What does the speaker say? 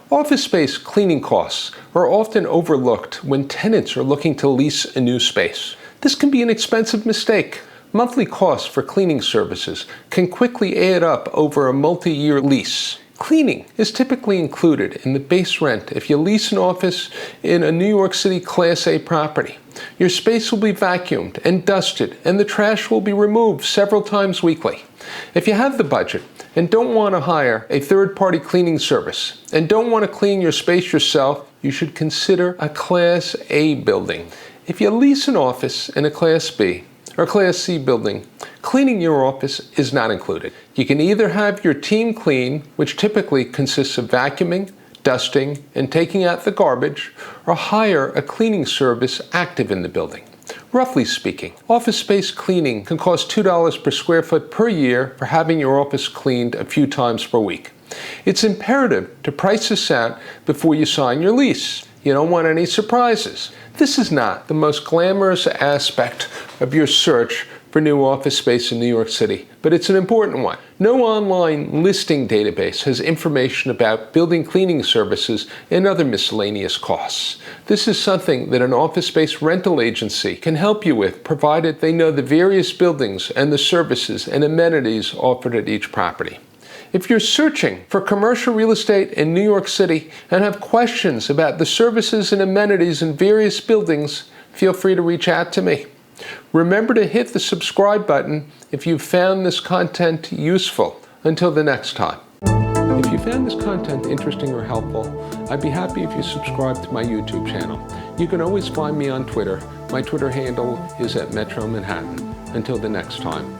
Office space cleaning costs are often overlooked when tenants are looking to lease a new space. This can be an expensive mistake. Monthly costs for cleaning services can quickly add up over a multi-year lease. Cleaning is typically included in the base rent if you lease an office in a New York City Class A property. Your space will be vacuumed and dusted, and the trash will be removed several times weekly. If you have the budget and don't want to hire a third-party cleaning service and don't want to clean your space yourself, you should consider a Class A building. If you lease an office in a Class B or Class C building, cleaning your office is not included. You can either have your team clean, which typically consists of vacuuming, dusting, and taking out the garbage, or hire a cleaning service active in the building. Roughly speaking, office space cleaning can cost $2 per square foot per year for having your office cleaned a few times per week. It's imperative to price this out before you sign your lease. You don't want any surprises. This is not the most glamorous aspect of your search for new office space in New York City, but it's an important one. No online listing database has information about building cleaning services and other miscellaneous costs. This is something that an office space rental agency can help you with, provided they know the various buildings and the services and amenities offered at each property. If you're searching for commercial real estate in New York City and have questions about the services and amenities in various buildings, feel free to reach out to me. Remember to hit the subscribe button if you found this content useful. Until the next time. If you found this content interesting or helpful, I'd be happy if you subscribe to my YouTube channel. You can always find me on Twitter. My Twitter handle is @Metro Manhattan. Until the next time.